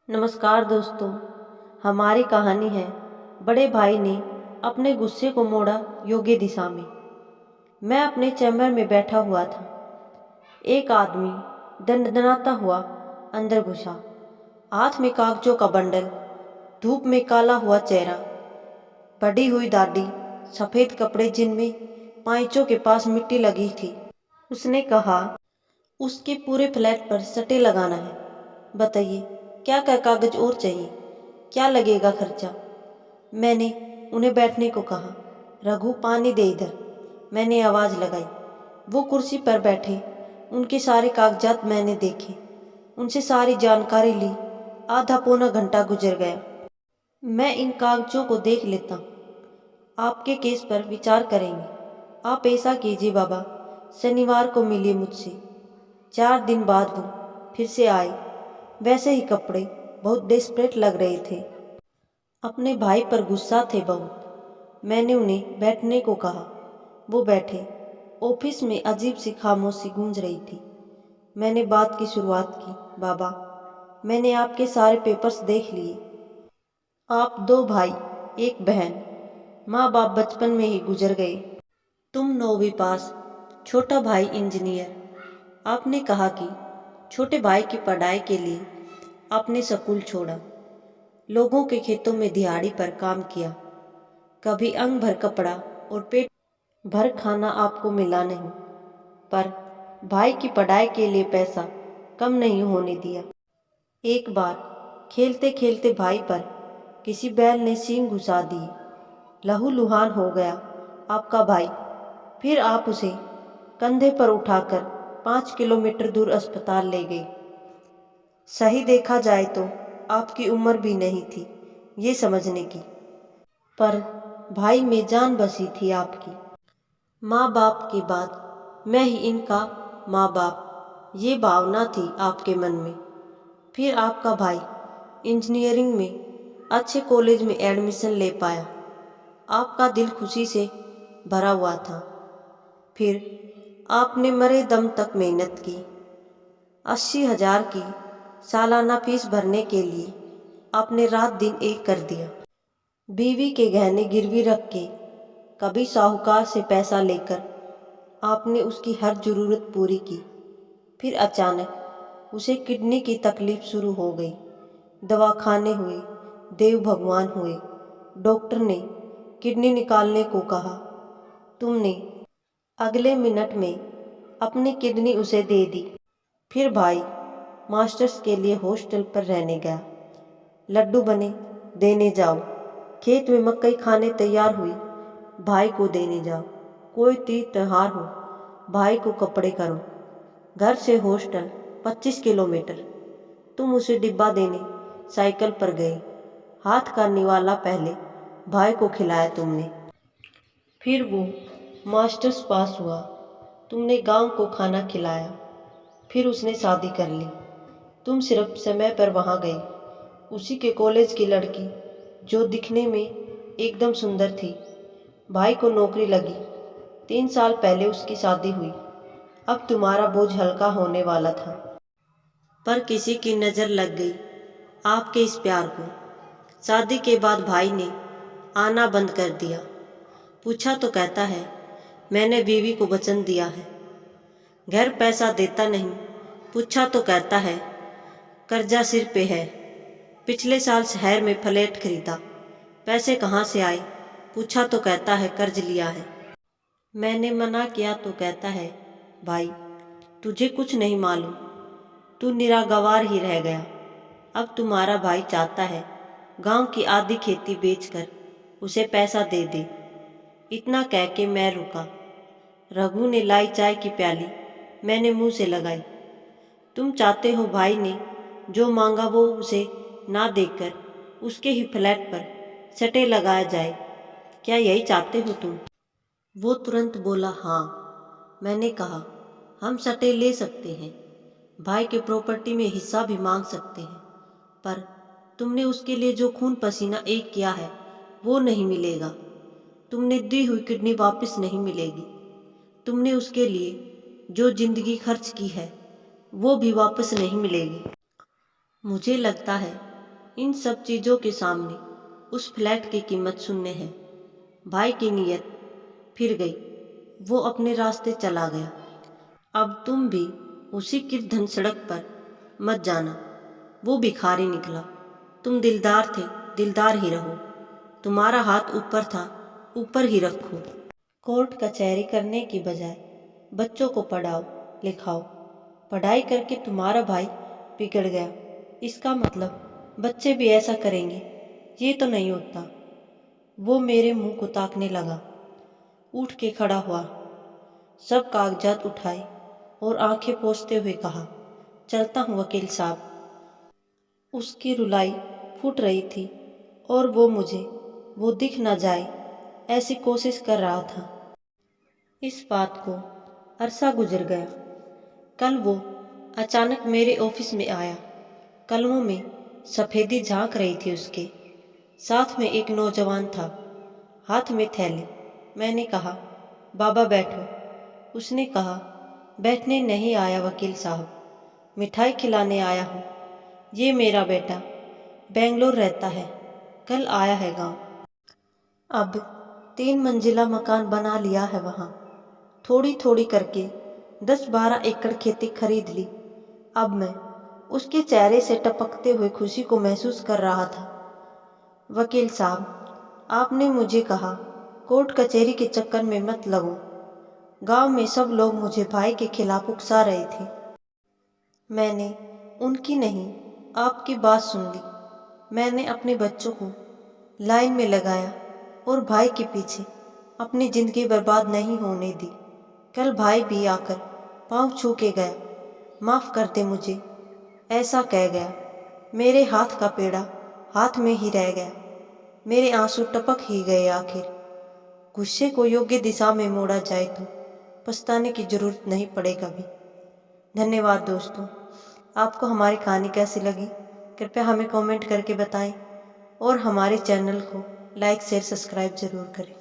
नमस्कार दोस्तों। हमारी कहानी है बड़े भाई ने अपने गुस्से को मोड़ा योग्य दिशा में। मैं अपने चैम्बर में बैठा हुआ था। एक आदमी दंडनाता हुआ अंदर घुसा, हाथ में कागजों का बंडल, धूप में काला हुआ चेहरा, बढ़ी हुई दाढ़ी, सफ़ेद कपड़े जिनमें पाइचों के पास मिट्टी लगी थी। उसने कहा, उसके पूरे फ्लैट पर सटे लगाना है। बताइए क्या क्या कागज और चाहिए, क्या लगेगा खर्चा। मैंने उन्हें बैठने को कहा। रघु पानी दे इधर, मैंने आवाज़ लगाई। वो कुर्सी पर बैठे। उनके सारे कागजात मैंने देखे, उनसे सारी जानकारी ली। आधा पौना घंटा गुजर गया। मैं इन कागजों को देख लेता हूँ, आपके केस पर विचार करेंगे। आप ऐसा कीजिए बाबा, शनिवार को मिलिए मुझसे। 4 दिन बाद वो फिर से आए, वैसे ही कपड़े, बहुत डेस्परेट लग रहे थे। अपने भाई पर गुस्सा थे बहुत। मैंने उन्हें बैठने को कहा। वो बैठे। ऑफिस में अजीब सी खामोशी गूंज रही थी। मैंने बात की शुरुआत की। बाबा, मैंने आपके सारे पेपर्स देख लिए। आप 2 भाई, एक बहन, माँ बाप बचपन में ही गुजर गए। तुम 9वीं पास, छोटा भाई इंजीनियर। आपने कहा कि छोटे भाई की पढ़ाई के लिए आपने स्कूल छोड़ा, लोगों के खेतों में दिहाड़ी पर काम किया। कभी अंग भर कपड़ा और पेट भर खाना आपको मिला नहीं, पर भाई की पढ़ाई के लिए पैसा कम नहीं होने दिया। एक बार खेलते खेलते भाई पर किसी बैल ने सींग घुसा दिए। लहूलुहान हो गया आपका भाई। फिर आप उसे कंधे पर उठाकर 5 किलोमीटर दूर अस्पताल ले गए। सही देखा जाए तो आपकी उम्र भी नहीं थी ये समझने की, पर भाई में जान बसी थी आपकी। माँ बाप के बाद मैं ही इनका माँ बाप, ये भावना थी आपके मन में। फिर आपका भाई इंजीनियरिंग में अच्छे कॉलेज में एडमिशन ले पाया। आपका दिल खुशी से भरा हुआ था। फिर आपने मरे दम तक मेहनत की। 80,000 की सालाना फीस भरने के लिए आपने रात दिन एक कर दिया। बीवी के गहने गिरवी रख के, कभी साहूकार से पैसा लेकर आपने उसकी हर ज़रूरत पूरी की। फिर अचानक उसे किडनी की तकलीफ शुरू हो गई। दवाखाने हुए, देव भगवान हुए, डॉक्टर ने किडनी निकालने को कहा। तुमने अगले मिनट में अपनी किडनी उसे दे दी। फिर भाई मास्टर्स के लिए हॉस्टल पर रहने गया। लड्डू बने, देने जाओ। खेत में मकई खाने तैयार हुई, भाई को देने जाओ। कोई तीज त्योहार हो, भाई को कपड़े करो। घर से हॉस्टल 25 किलोमीटर। तुम उसे डिब्बा देने साइकिल पर गए। हाथ का निवाला पहले भाई को खिलाया तुमने। फिर वो मास्टर्स पास हुआ, तुमने गांव को खाना खिलाया। फिर उसने शादी कर ली। तुम सिर्फ समय पर वहाँ गई। उसी के कॉलेज की लड़की जो दिखने में एकदम सुंदर थी। भाई को नौकरी लगी। 3 साल पहले उसकी शादी हुई। अब तुम्हारा बोझ हल्का होने वाला था, पर किसी की नज़र लग गई आपके इस प्यार को। शादी के बाद भाई ने आना बंद कर दिया। पूछा तो कहता है, मैंने बीवी को वचन दिया है। घर पैसा देता नहीं। पूछा तो कहता है, कर्जा सिर पे है। पिछले साल शहर में फ्लैट खरीदा, पैसे कहाँ से आए। पूछा तो कहता है, कर्ज लिया है। मैंने मना किया तो कहता है, भाई तुझे कुछ नहीं मालूम, तू निरागवार ही रह गया। अब तुम्हारा भाई चाहता है गांव की आधी खेती बेचकर उसे पैसा दे दे। इतना कह के मैं रुका। रघु ने लाई चाय की प्याली, मैंने मुंह से लगाई। तुम चाहते हो भाई ने जो मांगा वो उसे ना देकर उसके ही फ्लैट पर सटे लगाया जाए, क्या यही चाहते हो तुम? वो तुरंत बोला, हाँ। मैंने कहा, हम सटे ले सकते हैं, भाई के प्रॉपर्टी में हिस्सा भी मांग सकते हैं, पर तुमने उसके लिए जो खून पसीना एक किया है वो नहीं मिलेगा। तुमने दी हुई किडनी वापस नहीं मिलेगी। तुमने उसके लिए जो जिंदगी खर्च की है वो भी वापस नहीं मिलेगी। मुझे लगता है इन सब चीज़ों के सामने उस फ्लैट की कीमत शून्य है। भाई की नीयत फिर गई, वो अपने रास्ते चला गया। अब तुम भी उसी निर्धन सड़क पर मत जाना, वो भिखारी निकला। तुम दिलदार थे, दिलदार ही रहो। तुम्हारा हाथ ऊपर था, ऊपर ही रखो। कोर्ट कचहरी करने की बजाय बच्चों को पढ़ाओ लिखाओ। पढ़ाई करके तुम्हारा भाई बिगड़ गया, इसका मतलब बच्चे भी ऐसा करेंगे, ये तो नहीं होता। वो मेरे मुंह को ताकने लगा, उठ के खड़ा हुआ, सब कागजात उठाए और आंखें पोंछते हुए कहा, चलता हूँ वकील साहब। उसकी रुलाई फूट रही थी और वो दिख न जाए ऐसी कोशिश कर रहा था। इस बात को अरसा गुजर गया। कल वो अचानक मेरे ऑफिस में आया। कलमों में सफ़ेदी झांक रही थी उसके। साथ में एक नौजवान था, हाथ में थैली। मैंने कहा, बाबा बैठो। उसने कहा, बैठने नहीं आया वकील साहब, मिठाई खिलाने आया हूँ। ये मेरा बेटा बेंगलोर रहता है, कल आया है गांव। अब 3 मंजिला मकान बना लिया है वहाँ। थोड़ी थोड़ी करके 10-12 एकड़ खेती खरीद ली। अब मैं उसके चेहरे से टपकते हुए खुशी को महसूस कर रहा था। वकील साहब, आपने मुझे कहा कोर्ट कचहरी के चक्कर में मत लगो। गांव में सब लोग मुझे भाई के खिलाफ उकसा रहे थे। मैंने उनकी नहीं, आपकी बात सुन ली। मैंने अपने बच्चों को लाइन में लगाया और भाई के पीछे अपनी जिंदगी बर्बाद नहीं होने दी। कल भाई भी आकर पाँव छू के गया, माफ़ कर दे मुझे, ऐसा कह गया। मेरे हाथ का पेड़ा हाथ में ही रह गया। मेरे आंसू टपक ही गए आखिर। गुस्से को योग्य दिशा में मोड़ा जाए तो पछताने की जरूरत नहीं पड़े कभी। धन्यवाद दोस्तों। आपको हमारी कहानी कैसी लगी कृपया हमें कमेंट करके बताएं और हमारे चैनल को लाइक शेयर सब्सक्राइब जरूर करें।